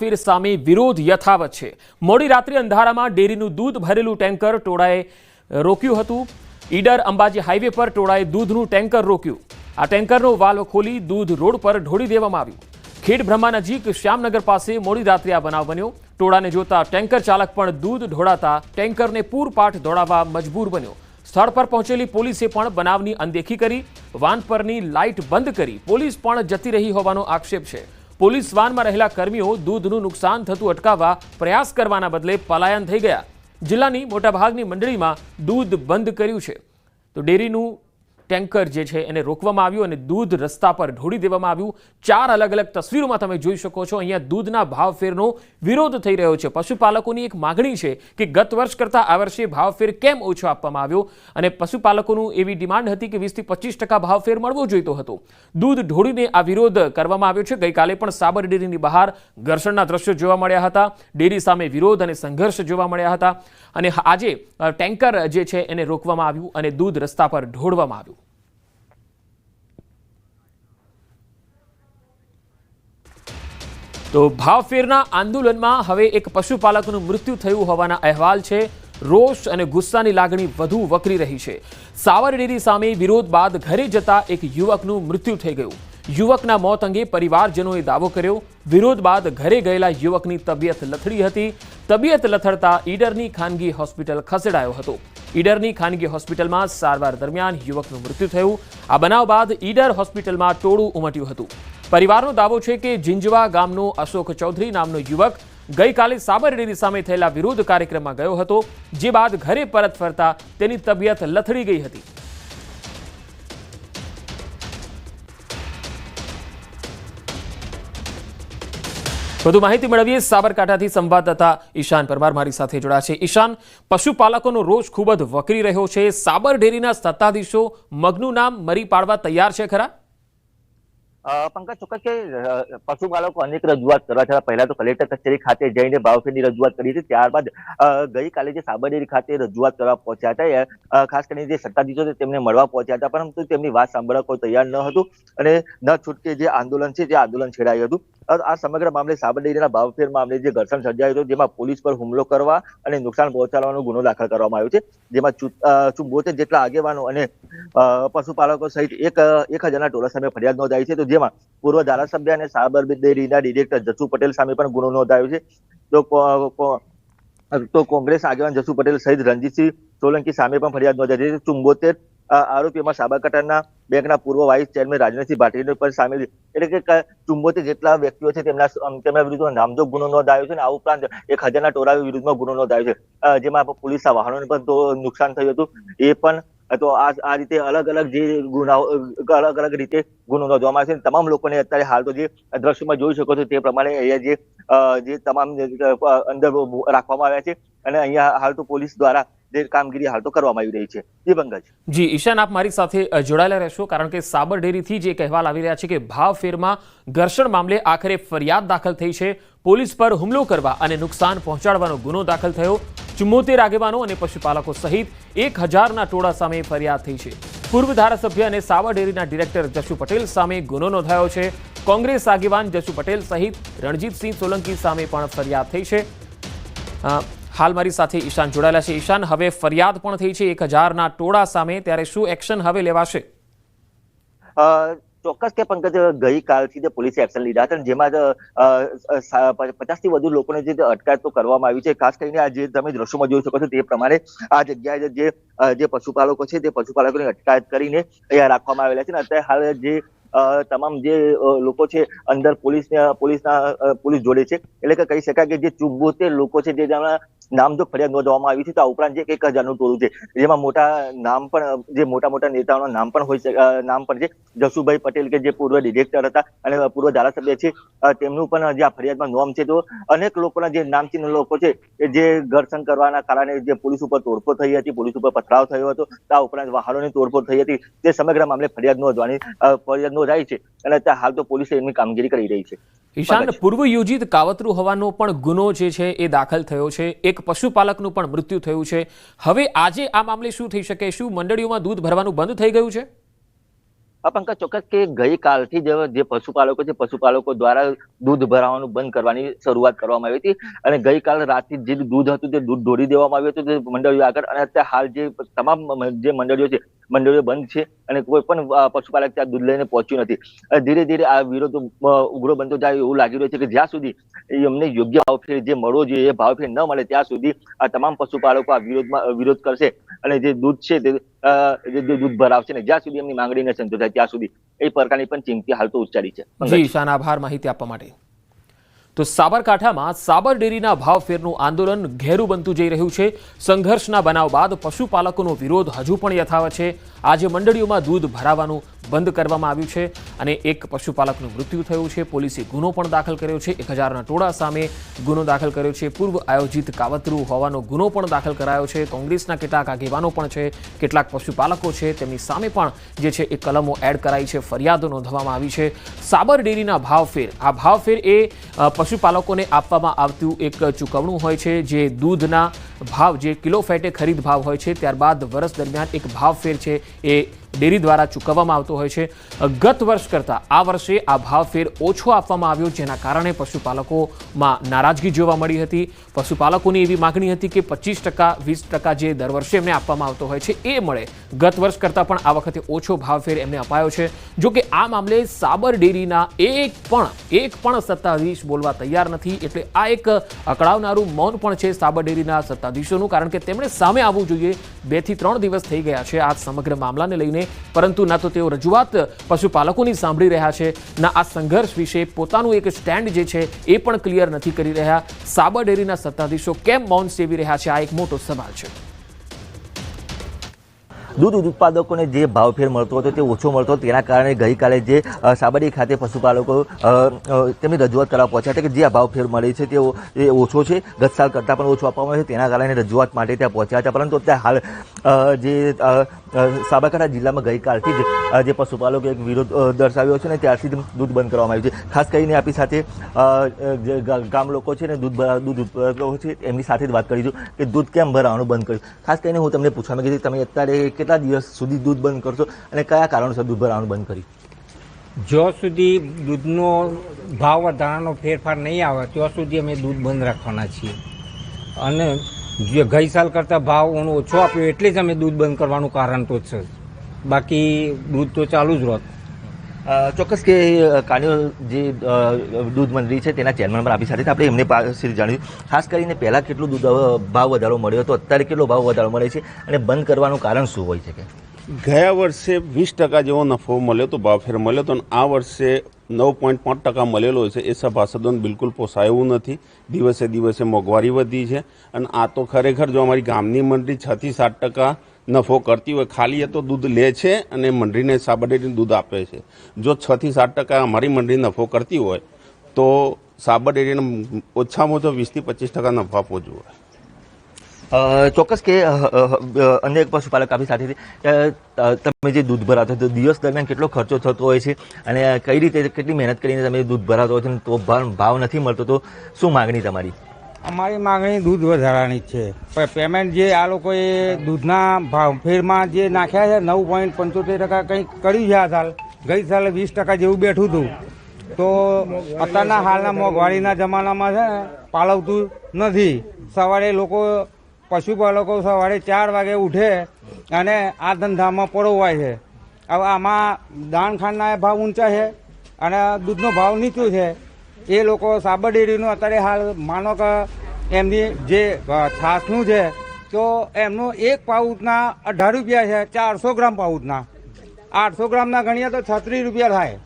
ફેર સામે વિરોધ યથાવત છે। મોડી રાત્રે અંધારામાં ડેરીનું દૂધ ભરેલું ટેન્કર ટોળાએ રોક્યું હતું। ઈડર અંબાજી હાઈવે પર ટોળાએ દૂધનું ટેન્કર રોક્યું। આ ટેન્કરનો વાલ્વ ખોલી દૂધ રોડ પર ઢોળી દેવામાં આવ્યું। ખેડબ્રહ્મા નજીક શ્યામનગર પાસે મોડી રાત્રે આ બનાવ બન્યો। ટોળાને જોતા ટેન્કર ચાલક પણ દૂધ ઢોળાતા ટેન્કરને પૂરપાટ દોડાવવા મજબૂર બન્યો। સ્થળ પર પહોંચેલી પોલીસે પણ બનાવની અનદેખી કરી। વાન પરની લાઇટ બંધ કરી પોલીસ પણ જતી રહી હોવાનો આક્ષેપ છે। પોલીસ વાનમાં રહેલા કર્મીઓ દૂધનું નુકસાન થતું અટકાવવા પ્રયાસ કરવાના બદલે પલાયન થઈ ગયા। જિલ્લાની મોટાભાગની મંડળીમાં દૂધ બંધ કર્યું છે તો ડેરીનું ટેન્કર જે છે એને રોકવામાં આવ્યું અને દૂધ રસ્તા પર ઢોળી દેવામાં આવ્યું। 4 અલગ અલગ તસવીરોમાં તમે જોઈ શકો છો। અહીંયા દૂધના ભાવફેરનો વિરોધ થઈ રહ્યો છે। પશુપાલકોની એક માગણી છે કે ગત વર્ષ કરતાં આ વર્ષે ભાવફેર કેમ ઓછો આપવામાં આવ્યો અને પશુપાલકોનું એવી ડિમાન્ડ હતી કે 20 થી 25% ભાવફેર મળવો જોઈતો હતો। દૂધ ઢોળીને આ વિરોધ કરવામાં આવ્યો છે। ગઈકાલે પણ સાબર ડેરીની બહાર ઘર્ષણના દ્રશ્યો જોવા મળ્યા હતા। ડેરી સામે વિરોધ અને સંઘર્ષ જોવા મળ્યા હતા અને આજે ટેન્કર જે છે એને રોકવામાં આવ્યું અને દૂધ રસ્તા પર ઢોળવામાં આવ્યું। તો ભાવફેરના આંદોલનમાં હવે એક પશુપાલકનું મૃત્યુ થયું હોવાના અહેવાલ છે। રોષ અને ગુસ્સાની લાગણી વધુ વકરી રહી છે। સાબર ડેરી સામે વિરોધ બાદ ઘરે જતા એક યુવકનું મૃત્યુ થઈ ગયું। યુવકના મોત અંગે પરિવારજનોએ દાવો કર્યો। વિરોધ બાદ ઘરે ગયેલા યુવકની તબિયત લથડી હતી। તબિયત લથડતા ઈડરની ખાનગી હોસ્પિટલ ખસેડાયો હતો। ઈડરની ખાનગી હોસ્પિટલમાં સારવાર દરમિયાન યુવકનું મૃત્યુ થયું। આ બનાવ બાદ ઈડર હોસ્પિટલમાં ટોળું ઉમટ્યું હતું। પરિવારનો દાવો છે કે જીંજવા ગામનો અશોક ચૌધરી નામનો યુવક ગઈકાલે સાબર ડેરી સામે થયેલા વિરોધ કાર્યક્રમમાં ગયો હતો, જે બાદ ઘરે પરત ફરતા તેની તબિયત લથડી ગઈ હતી। વધુ માહિતી મેળવીએ સાબરકાંઠાથી સંવાદદાતા ઈશાન પરમાર મારી સાથે જોડાયા છે। ઈશાન, પશુપાલકોનો રોષ ખૂબ જ વકરી રહ્યો છે। સાબર ડેરીના સત્તાધીશો મગનું નામ મરી પાડવા તૈયાર છે ખરા? પંકજ, ચોક્કસ કે પશુપાલકો અનેક રજૂઆત કરવા છતાં પહેલા તો કલેક્ટર કચેરી ખાતે જઈને ભાવફેરની રજૂઆત કરી હતી। ત્યારબાદ ગઈકાલે જે સાબર ડેરી ખાતે રજૂઆત કરવા પહોંચ્યા હતા, ખાસ કરીને જે સત્તાધીશો તેમને મળવા પહોંચ્યા હતા, પરંતુ તેમની વાત સાંભળવા કોઈ તૈયાર ન હતું અને ન છૂટકે જે આંદોલન છે તે આંદોલન છેડાયું હતું। આ સમગ્ર મામલે સાબર ડેરીના ભાવફેર મામલે જે ઘર્ષણ સર્જાયું હતું, જેમાં પોલીસ પર હુમલો કરવા અને નુકસાન પહોંચાડવાનો ગુનો દાખલ કરવામાં આવ્યો છે, જેમાં 74 જેટલા આગેવાનો અને પશુપાલકો સહિત 1000ના ટોળા સામે ફરિયાદ નોંધાઈ છે। તો જેમાં પૂર્વ ધારાસભ્ય અને સાબર ડેરીના ડિરેક્ટર જસુ પટેલ સામે પણ ગુનો નોંધાયો છે। તો કોંગ્રેસ આગેવાન જસુ પટેલ સહિત રણજીતસિંહ સોલંકી સામે પણ ફરિયાદ નોંધાઈ છે। 74 આરોપીઓમાં સાબરકાંઠાના બેંકના પૂર્વ વાઇસ ચેરમેન રાજનસિંહ ભાટીનો પણ સામેલ છે, એટલે કે 74 જેટલા વ્યક્તિઓ છે તેમના વિરુદ્ધમાં નામજોગ ગુનો નોંધાયો છે અને આ ઉપરાંત 1000ના ટોળા વિરુદ્ધમાં ગુનો નોંધાયો છે, જેમાં પોલીસના વાહનોને પણ નુકસાન થયું હતું। એ પણ તો આ રીતે અલગ અલગ જે ગુનાઓ અલગ અલગ રીતે ગુનો નોંધવામાં આવે છે। તમામ લોકોને અત્યારે હાલ તો જે દ્રશ્યોમાં જોઈ શકો છો તે પ્રમાણે અહીંયા જે તમામ અંદર રાખવામાં આવ્યા છે અને અહીંયા હાલ તો પોલીસ દ્વારા જે કામગીરી હાલ તો કરવામાં આવી રહી છે। જી પંકજ। જી ઈશાન, આપ મારી સાથે જોડાયેલા રહેશો, કારણ કે સાબર ડેરીથી જે અહેવાલ આવી રહ્યા છે કે ભાવફેરમાં ઘર્ષણ મામલે આખરે ફરિયાદ દાખલ થઈ છે। પોલીસ પર હુમલો કરવા અને નુકસાન પહોંચાડવાનો ગુનો દાખલ થયો। 74 આગેવાનો અને પશુપાલકો સહિત 1000ના ટોળા સામે ફરિયાદ થઈ છે। પૂર્વ ધારાસભ્ય અને સાબર ડેરીના ડિરેક્ટર જસુ પટેલ સામે ગુનો નોંધાયો છે। કોંગ્રેસ આગેવાન જસુ પટેલ સહિત રણજીતસિંહ સોલંકી સામે પણ ફરિયાદ થઈ છે। હાલ મારી સાથે ઈશાન જોડાયેલા છે। ઈશાન, હવે ફરિયાદ પણ થઈ છે 1000ના ટોળા સામે, ત્યારે શું એક્શન હવે લેવાશે? ચોક્કસ કે પંકજ, ગઈકાલથી જે પોલીસે એક્શન લીધા હતા, જેમાં 50 થી વધુ લોકોને જે અટકાયત તો કરવામાં આવી છે। ખાસ કરીને આ જે તમે દ્રશ્યોમાં જોઈ શકો છો તે પ્રમાણે આ જગ્યાએ જે પશુપાલકો છે તે પશુપાલકોની અટકાયત કરીને અહીંયા રાખવામાં આવેલા છે અને અત્યારે હાલ જે તમામ જે લોકો છે અંદર પોલીસ જોડે છે, એટલે કે કહી શકાય કે જે 74 લોકો છે જે નામજોગ ફરિયાદ નોંધવામાં આવી છે। તો આ ઉપરાંત જે 1000નું ટોળું છે, જેમાં મોટા નેતાઓના નામ પણ છે। જસુભાઈ પટેલ કે જે પૂર્વ ડિરેક્ટર હતા અને પૂર્વ ધારાસભ્ય છે, તેમનું પણ જે આ ફરિયાદમાં નામ છે। તો અનેક લોકોના જે નામચીન લોકો છે જે ઘર્ષણ કરવાના કારણે જે પોલીસ ઉપર તોડફોડ થઈ હતી, પોલીસ ઉપર પથરાવ થયો હતો, આ ઉપરાંત વાહનોની તોડફોડ થઈ હતી, તે સમગ્ર મામલે ફરિયાદ નોંધાઈ છે અને અત્યારે હાલ તો પોલીસે એમની કામગીરી કરી રહી છે। ઈશાન, પૂર્વ યોજિત કાવતરું હોવાનો પણ ગુનો જે છે એ દાખલ થયો છે। એક પશુપાલકનું પણ મૃત્યુ થયું છે। હવે આજે આ મામલે શું થઈ શકે? શું મંડળીઓમાં દૂધ ભરવાનું બંધ થઈ ગયું છે? પંકજ, ચોક્કસ કે ગઈકાલથી જે પશુપાલકો દ્વારા દૂધ ભરાવાનું બંધ કરવાની શરૂઆત કરવામાં આવી હતી અને ગઈકાલ રાતથી જે દૂધ હતું તે દૂધ ઢોળી દેવામાં આવ્યું હતું તે મંડળીઓ આગળ, અને અત્યારે હાલ જે તમામ જે મંડળીઓ છે મંડળીઓ બંધ છે અને કોઈ પણ પશુપાલક ત્યાં દૂધ લઈને પહોંચ્યું નથી. ધીરે ધીરે આ વિરોધ ઉગ્ર બનતો જાય એવું લાગી રહ્યું છે કે જ્યાં સુધી એમને યોગ્ય ભાવફેર જે મળવો જોઈએ એ ભાવફેર ન મળે ત્યાં સુધી આ તમામ પશુપાલકો આ વિરોધ કરશે અને જે દૂધ છે તે દૂધ ભરાવશે ને જ્યાં સુધી એમની માંગણી ન સંતોષાય ત્યાં સુધી એ પ્રકારની પણ ચીમકી હાલ તો ઉચ્ચારી છે. જી ઈશાન, આભાર માહિતી આપવા માટે. તો સાબરકાંઠામાં સાબર ડેરીના ભાવફેરનું આંદોલન ઘેરું બનતું જઈ રહ્યું છે. સંઘર્ષના બનાવ બાદ પશુપાલકોનો વિરોધ હજુ પણ યથાવત છે. આજે મંડળીઓમાં દૂધ ભરાવાનું બંધ કરવામાં આવ્યું છે અને એક પશુપાલકનું મૃત્યુ થયું છે. પોલીસે ગુનો પણ દાખલ કર્યો છે. 1000ના ટોળા સામે ગુનો દાખલ કર્યો છે. પૂર્વ આયોજિત કાવતરું હોવાનો ગુનો પણ દાખલ કરાયો છે. કોંગ્રેસના કેટલાક આગેવાનો પણ છે, કેટલાક પશુપાલકો છે, તેમની સામે પણ જે છે એ કલમો એડ કરાઈ છે, ફરિયાદો નોંધવામાં આવી છે. સાબર ડેરીના ભાવફેર, આ ભાવફેર એ પશુપાલકોને આપવામાં આવતું એક ચૂકવણું હોય છે, જે દૂધના ભાવ, જે કિલો ફેટે ખરીદ ભાવ હોય છે, ત્યારબાદ વર્ષ દરમિયાન એક ભાવફેર છે એ ડેરી દ્વારા ચૂકવવામાં આવતો હોય છે. ગત વર્ષ કરતાં આ વર્ષે આ ભાવફેર ઓછો આપવામાં આવ્યો, જેના કારણે પશુપાલકોમાં નારાજગી જોવા મળી હતી. પશુપાલકોની એવી માગણી હતી કે 25%, 20% જે દર વર્ષે એમને આપવામાં આવતો હોય છે એ મળે. ગત વર્ષ કરતાં પણ આ વખતે ઓછો ભાવફેર એમને અપાયો છે. જો કે આ મામલે સાબર ડેરીના એક પણ સત્તાધીશ બોલવા તૈયાર નથી. એટલે આ એક અકળાવનારું મૌન પણ છે સાબર ડેરીના સત્તાધીશોનું, કારણ કે તેમણે સામે આવવું જોઈએ. 2 થી 3 દિવસ થઈ ગયા છે આ સમગ્ર મામલાને લઈને, પરંતુ ના તો તેઓ રજૂઆત પશુપાલકોની સાંભળી રહ્યા છે, ના આ સંઘર્ષ વિશે પોતાનું એક સ્ટેન્ડ જે છે એ પણ ક્લિયર નથી કરી રહ્યા. સાબર ડેરીના સત્તાધીશો કેમ મૌન સેવી રહ્યા છે, આ એક મોટો સવાલ છે. દૂધ ઉત્પાદકોને જે ભાવફેર મળતો હતો તે ઓછો મળતો હતો, તેના કારણે ગઈકાલે જે સાબરડી ખાતે પશુપાલકો તેમની રજૂઆત કરવા પહોંચ્યા હતા કે જે આ ભાવફેર મળે છે તે ઓછો છે, ગત સાલ કરતાં પણ ઓછો આપવામાં આવે છે, તેના કારણે રજૂઆત માટે ત્યાં પહોંચ્યા હતા. પરંતુ અત્યારે હાલ જે સાબરકાંઠા જિલ્લામાં ગઈકાલથી જ જે પશુપાલકો એક વિરોધ દર્શાવ્યો છે ને ત્યારથી દૂધ બંધ કરવામાં આવ્યું છે. ખાસ કરીને આપણી સાથે જે ગામ લોકો છે ને દૂધ ઉત્પાદકો છે એમની સાથે જ વાત કરીશું કે દૂધ કેમ ભરાવાનું બંધ કર્યું. ખાસ કરીને હું તમને પૂછવા માંગીશ તમે અત્યારે કેટલા દિવસ સુધી દૂધ બંધ કરશો અને કયા કારણોસર દૂધ ભરાવાનું બંધ કર્યું? જ્યાં સુધી દૂધનો ભાવ વધારાનો ફેરફાર નહીં આવે ત્યાં સુધી અમે દૂધ બંધ રાખવાના છીએ. અને જે ગઈ સાલ કરતાં ભાવ ઓછો આપ્યો એટલે જ અમે દૂધ બંધ કરવાનું કારણ તો છે, બાકી દૂધ તો ચાલુ જ રહે. ચોક્કસ કે કાન્યો જે દૂધ મંડળી છે તેના ચેરમેન પણ આપણી સાથે આપણે એમને પાસે જાણ્યું ખાસ કરીને પહેલાં કેટલું દૂધ ભાવ વધારો મળ્યો હતો, અત્યારે કેટલો ભાવ વધારો મળે છે અને બંધ કરવાનું કારણ શું હોય છે? કે ગયા વર્ષે 20% જેવો નફો મળ્યો તો, ભાવફેર મળ્યો હતો, અને આ વર્ષે 9.5% મળેલો છે. એ સભાસદોને બિલકુલ પોસાય એવું નથી. દિવસે દિવસે મોંઘવારી વધી છે અને આ તો ખરેખર જો અમારી ગામની મંડળી 6 થી 7% નફો કરતી હોય, ખાલી એ તો દૂધ લે છે અને મંડળીને સાબર ડેરીને દૂધ આપે છે. જો 6 થી 7% અમારી મંડળી નફો કરતી હોય તો સાબર ડેરીને ઓછામાં ઓછો 20 થી 25% નફો આપવો જોઈએ. ચોક્કસ કે અન્ય એક પશુપાલક આપણી સાથે તમે જે દૂધ ભરાતો તો દિવસ દરમિયાન કેટલો ખર્ચો થતો હોય છે અને કઈ રીતે કેટલી મહેનત કરીને તમે દૂધ ભરાતો હોય છે તો ભાવ નથી મળતો, તો શું માગણી તમારી? અમારી માગણી દૂધ વધારાની જ છે. પણ પેમેન્ટ જે આ લોકોએ દૂધના ભાવફેરમાં જે નાખ્યા છે 9.75% કંઈક કર્યું છે આ સાલ. ગઈ સાલે 20% જેવું બેઠું હતું. તો અત્યારના હાલના મોંઘવારીના જમાનામાં છે ને પાલવતું નથી. સવારે લોકો પશુપાલકો સવારે 4 વાગે ઉઠે અને આ ધંધામાં પરોવાય છે. હવે આમાં દાણ ખાંડના ભાવ ઊંચા છે અને દૂધનો ભાવ નીચો છે. એ લોકો સાબર ડેરીનું અત્યારે હાલ માનો કે એમની જે છાસનું છે તો એમનું એક પાઉચના 18 રૂપિયા છે, 400 ગ્રામ પાઉચના 800 ગ્રામના ગણીએ તો 36 રૂપિયા થાય.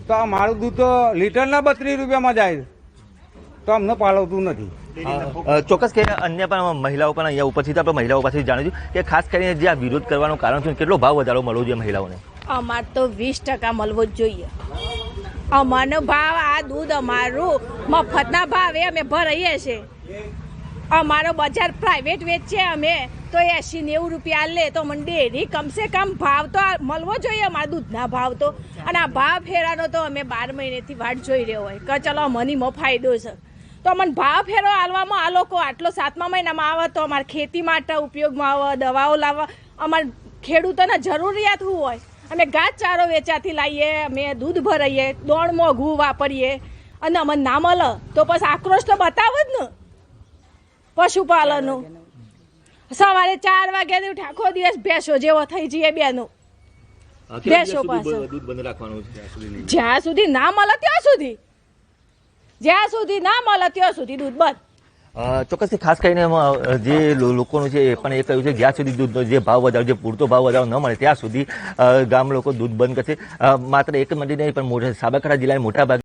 તો મારું દૂધ તો લીટરના 32 રૂપિયામાં જાય, તો અમને પાલવતું નથી. ચોક્કસ કે અન્ય પણ મહિલાઓ પણ અહીંયા ઉપરથી આપણે મહિલાઓ પાસેથી જાણીશું કે ખાસ કરીને જે આ વિરોધ કરવાનું કારણ છે કેટલો ભાવ વધારો મળવો જોઈએ મહિલાઓને? અમારે તો 20% મળવો જ જોઈએ. અમારો ભાવ આ દૂધ અમારું મફતના ભાવે અમે ભરાઈએ છીએ. અમારો બજાર પ્રાઇવેટ વેચે અમે તો 80-90 રૂપિયા લે, તો મને ડેરી કમસે કમ ભાવ તો મળવો જોઈએ અમારા દૂધના ભાવ તો. અને આ ભાવ ફેરાનો તો અમે 12 મહિનેથી વાટ જોઈ રહ્યો હોય કે ચલો મનીમાં ફાયદો છે તો અમને ભાવ ફેરો આલવામાં આ લોકો આટલો 7મા મહિનામાં આવે તો અમારે ખેતી માટે ઉપયોગમાં આવે, દવાઓ લાવવા, અમારે ખેડૂતોને જરૂરિયાત શું હોય અમે ઘાસચારો વેચાથી લાવીએ, અમે દૂધ ભરાઈએ, દોણ મોંઘું વાપરીએ અને અમને ના મળે તો પછી આક્રોશ તો બતાવો જ ને પશુપાલનનું. સવારે 4 વાગ્યાથી ઉઠી આખો દિવસ ભેંસો જેવો થઈ જઈએ બેનો. ભેંસો પાસે જ્યાં સુધી ના મળે ત્યાં સુધી, જ્યાં સુધી ના મળે ત્યાં સુધી દૂધ બંધ. ચોક્કસથી ખાસ કરીને જે લોકોનું છે એ પણ એ કહ્યું છે જ્યાં સુધી દૂધનો જે ભાવ વધારો, જે પૂરતો ભાવ વધારો ન મળે ત્યાં સુધી ગામ લોકો દૂધ બંધ કરશે. માત્ર એક મંડી નહીં પણ સાબરકાંઠા જિલ્લાની મોટા ભાગે